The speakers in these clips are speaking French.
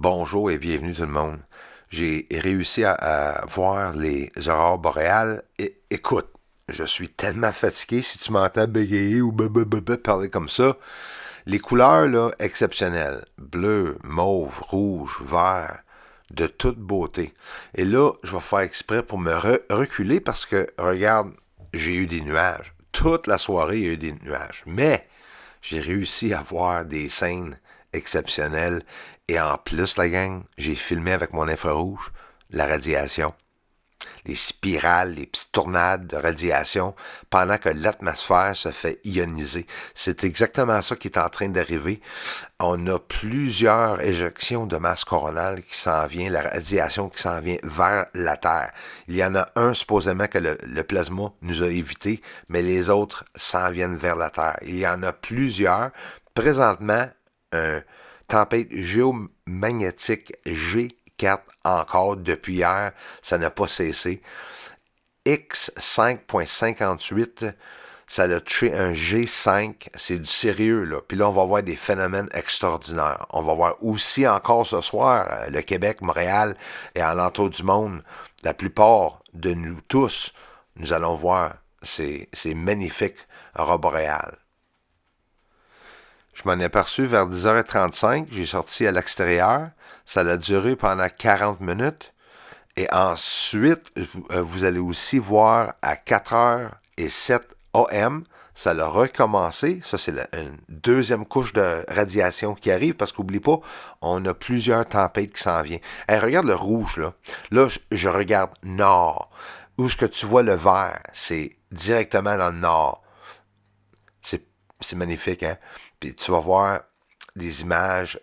Bonjour et bienvenue tout le monde. J'ai réussi à voir les aurores boréales. Écoute, je suis tellement fatigué si tu m'entends bégayer ou parler comme ça. Les couleurs, là, exceptionnelles. Bleu, mauve, rouge, vert, de toute beauté. Et là, je vais faire exprès pour me reculer parce que, regarde, j'ai eu des nuages. Toute la soirée, il y a eu des nuages. Mais j'ai réussi à voir des scènes exceptionnelles. Et en plus, la gang, j'ai filmé avec mon infrarouge la radiation, les spirales, les petites tournades de radiation pendant que l'atmosphère se fait ioniser. C'est exactement ça qui est en train d'arriver. On a plusieurs éjections de masse coronale qui s'en vient, la radiation qui s'en vient vers la Terre. Il y en a un supposément que le plasma nous a évité, mais les autres s'en viennent vers la Terre. Il y en a plusieurs. Présentement, un tempête géomagnétique G4 encore depuis hier, ça n'a pas cessé. X 5.58, ça a touché un G5, c'est du sérieux, là. Puis là, on va voir des phénomènes extraordinaires. On va voir aussi encore ce soir, le Québec, Montréal et alentour du monde, la plupart de nous tous, nous allons voir ces magnifiques aurores boréales. Je m'en ai aperçu vers 10h35, j'ai sorti à l'extérieur, ça a duré pendant 40 minutes. Et ensuite, vous allez aussi voir à 4h07 AM, ça a recommencé. Ça, c'est une deuxième couche de radiation qui arrive parce qu'oublie pas, on a plusieurs tempêtes qui s'en viennent. Hey, regarde le rouge, là. Là, je regarde nord. Où est-ce que tu vois le vert? C'est directement dans le nord. C'est magnifique, hein? Puis tu vas voir des images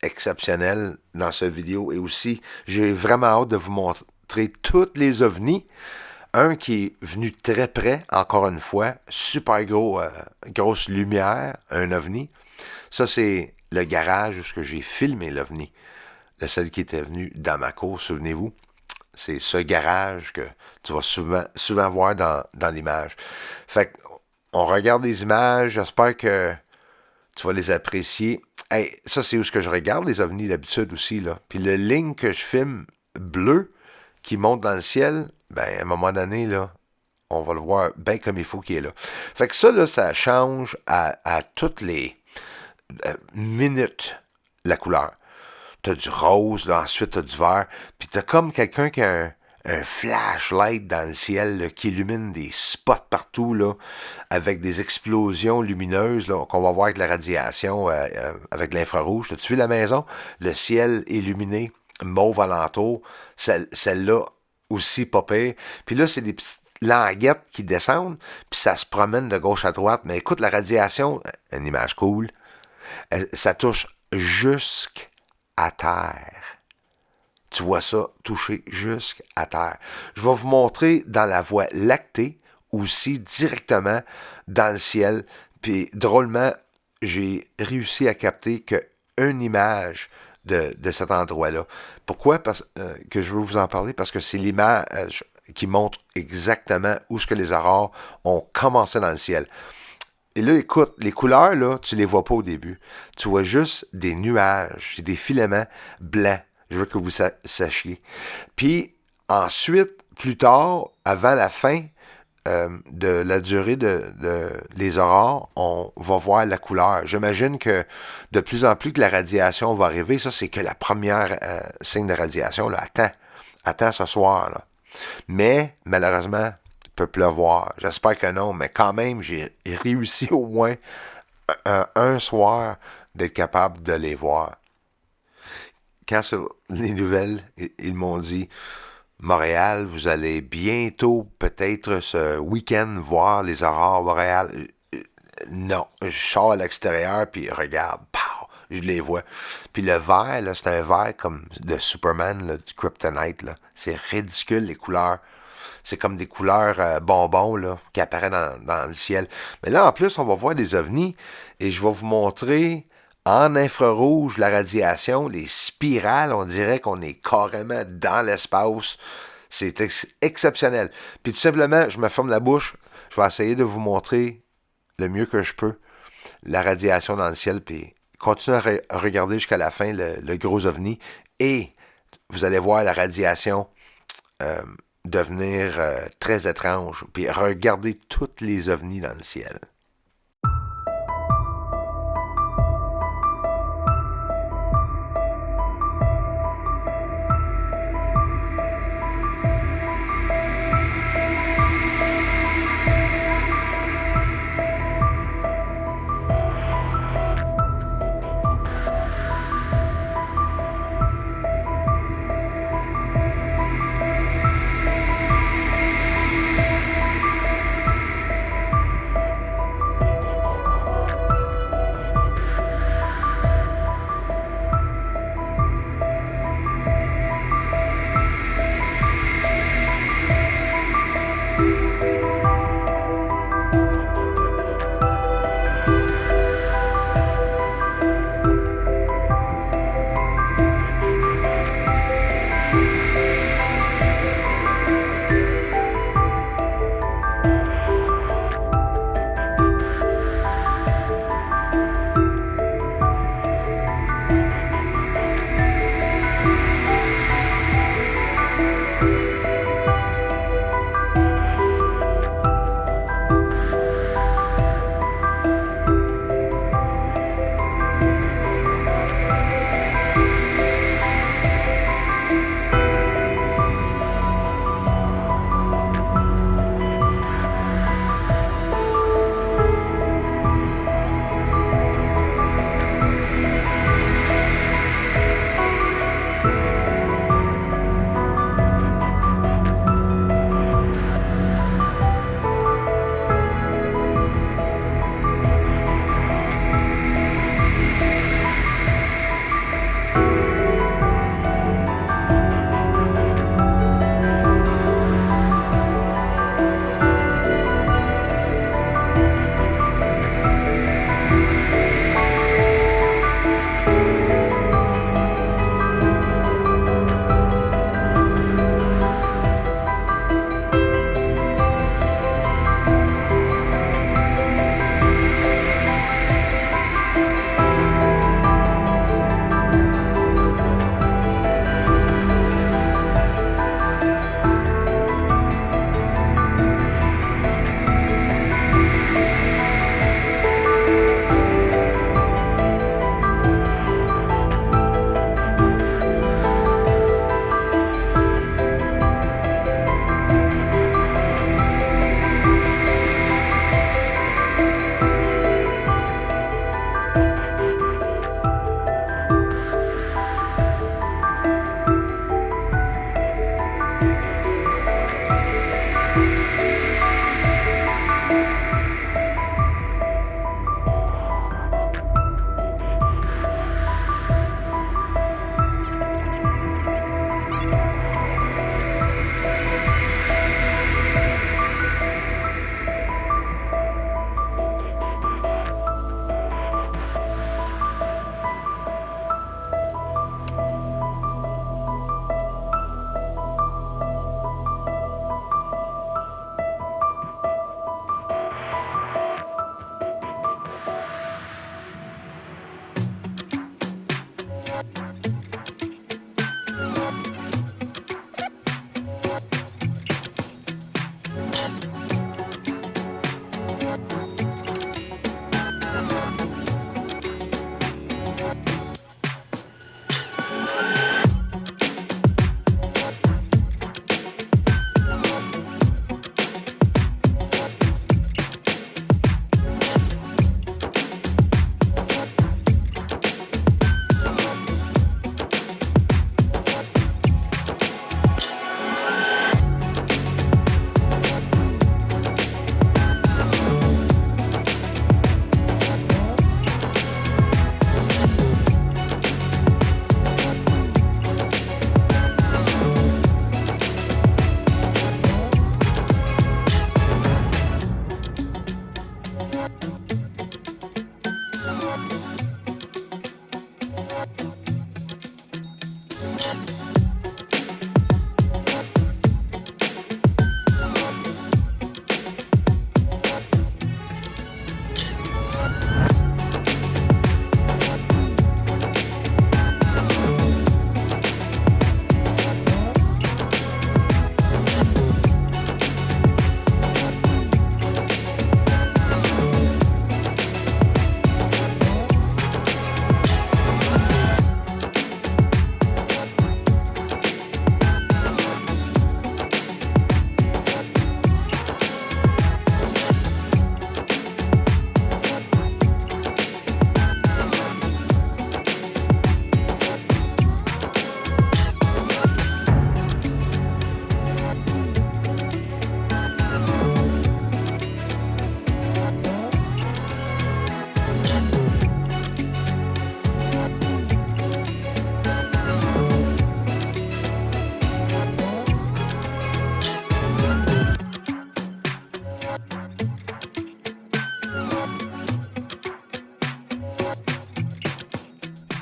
exceptionnelles dans cette vidéo. Et aussi, j'ai vraiment hâte de vous montrer toutes les ovnis. Un qui est venu très près, encore une fois, super grosse lumière, un ovni. Ça, c'est le garage où j'ai filmé l'ovni. Celle qui était venue dans ma cour, souvenez-vous. C'est ce garage que tu vas souvent voir dans l'image. Fait qu'on regarde les images, j'espère que tu vas les apprécier. Hey, ça, c'est où ce que je regarde les ovnis d'habitude aussi, là. Puis le ligne que je filme bleu qui monte dans le ciel, ben, à un moment donné, là, on va le voir bien comme il faut qu'il est là. Fait que ça, là, ça change à toutes les minutes la couleur. T'as du rose, là, ensuite t'as du vert, puis t'as comme quelqu'un qui a un flashlight dans le ciel là, qui illumine des spots partout, là, avec des explosions lumineuses là, qu'on va voir avec la radiation, avec l'infrarouge. T'as-tu vu la maison? Le ciel illuminé, mauve alentour, celle-là aussi pas pire. Puis là, c'est des petites languettes qui descendent, puis ça se promène de gauche à droite. Mais écoute, la radiation, une image cool, ça touche jusqu'à terre. Tu vois ça toucher jusqu'à terre. Je vais vous montrer dans la Voie lactée, aussi directement dans le ciel. Puis drôlement, j'ai réussi à capter qu'une image de cet endroit-là. Pourquoi que je veux vous en parler? Parce que c'est l'image qui montre exactement où ce que les aurores ont commencé dans le ciel. Et là, écoute, les couleurs, là, tu les vois pas au début. Tu vois juste des nuages, des filaments blancs. Je veux que vous sachiez. Puis, ensuite, plus tard, avant la fin de la durée les aurores, on va voir la couleur. J'imagine que de plus en plus que la radiation va arriver, ça, c'est que la première signe de radiation, là, attends ce soir, là. Mais, malheureusement, il peut pleuvoir. J'espère que non, mais quand même, j'ai réussi au moins un soir d'être capable de les voir. Quand les nouvelles, ils m'ont dit Montréal, vous allez bientôt, peut-être ce week-end, voir les aurores boréales. Non, je sors à l'extérieur, puis regarde, pow, je les vois. Puis le vert, là, c'est un vert comme de Superman, là, du Kryptonite. Là. C'est ridicule, les couleurs. C'est comme des couleurs bonbons là, qui apparaissent dans le ciel. Mais là, en plus, on va voir des ovnis, et je vais vous montrer en infrarouge la radiation, les spirales, on dirait qu'on est carrément dans l'espace. C'est exceptionnel. Puis tout simplement, je me ferme la bouche, je vais essayer de vous montrer le mieux que je peux la radiation dans le ciel, puis Continuez à regarder jusqu'à la fin le gros ovni et vous allez voir la radiation euh, devenir très étrange. Puis regardez toutes les ovnis dans le ciel.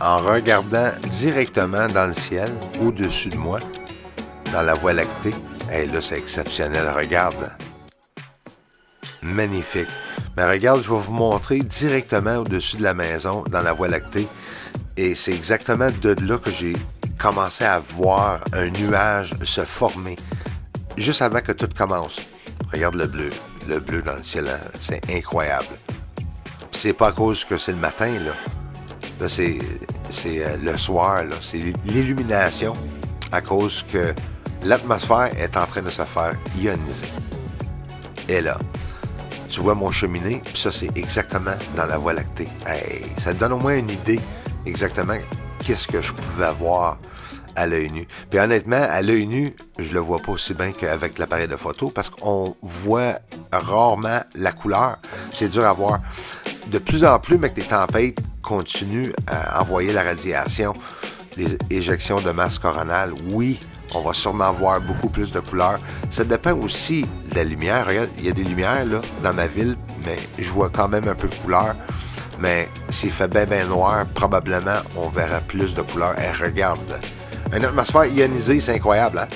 en regardant directement dans le ciel, au-dessus de moi, dans la Voie lactée. Hey, là, c'est exceptionnel, regarde. Magnifique. Mais regarde, je vais vous montrer directement au-dessus de la maison, dans la Voie lactée. Et c'est exactement de là que j'ai commencé à voir un nuage se former, juste avant que tout commence. Regarde le bleu dans le ciel, hein? C'est incroyable. Puis c'est pas à cause que c'est le matin, là. Là, c'est le soir, là. C'est l'illumination à cause que l'atmosphère est en train de se faire ioniser. Et là, tu vois mon cheminée, puis ça, c'est exactement dans la Voie lactée. Hey, ça te donne au moins une idée exactement qu'est-ce que je pouvais voir à l'œil nu. Puis honnêtement, à l'œil nu, je le vois pas aussi bien qu'avec l'appareil de photo parce qu'on voit rarement la couleur. C'est dur à voir. De plus en plus, mais que les tempêtes continuent à envoyer la radiation, les éjections de masse coronale, oui, on va sûrement voir beaucoup plus de couleurs. Ça dépend aussi de la lumière. Regarde, il y a des lumières là dans ma ville, mais je vois quand même un peu de couleur. Mais s'il fait bien noir, probablement on verra plus de couleurs. Et regarde, une atmosphère ionisée, c'est incroyable, hein?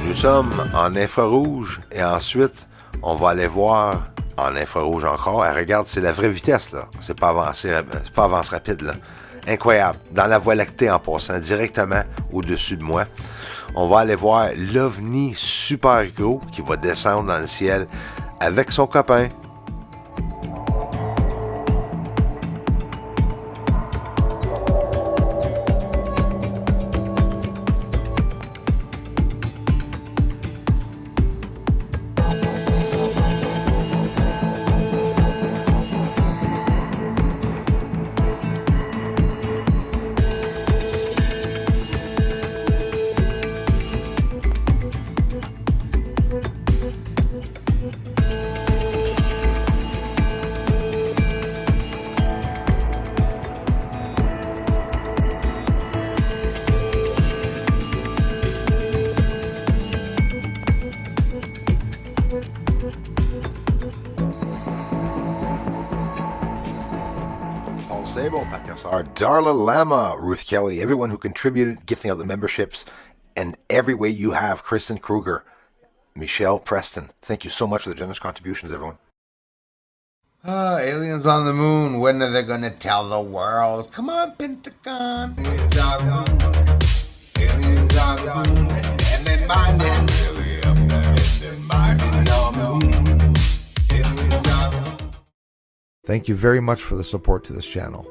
Nous sommes en infrarouge et ensuite, on va aller voir en infrarouge encore. Elle regarde, c'est la vraie vitesse, là. C'est pas avance rapide, là. Incroyable. Dans la Voie lactée en passant directement au-dessus de moi. On va aller voir l'OVNI super gros qui va descendre dans le ciel avec son copain. Rainbow Podcast are Darla Lama, Ruth Kelly, everyone who contributed, gifting out the memberships, and every way you have, Kristen Kruger, Michelle Preston. Thank you so much for the generous contributions, everyone. Aliens on the moon. When are they gonna tell the world? Come on, Pentagon. Aliens on the moon. Aliens on the moon. And they're mining really up there. And they're mining on the moon. Aliens on the moon. Thank you very much for the support to this channel.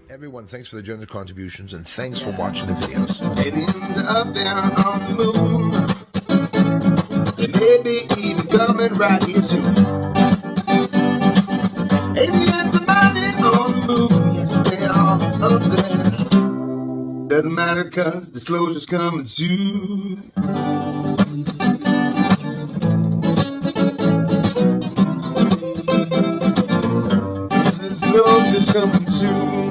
Everyone, thanks for the generous contributions, and thanks for watching the videos. Aliens up there on the moon. They may be even coming right here soon. Aliens are mining on the moon. Yes, they are up there. Doesn't matter, cause disclosure's coming soon. Disclosure's coming soon.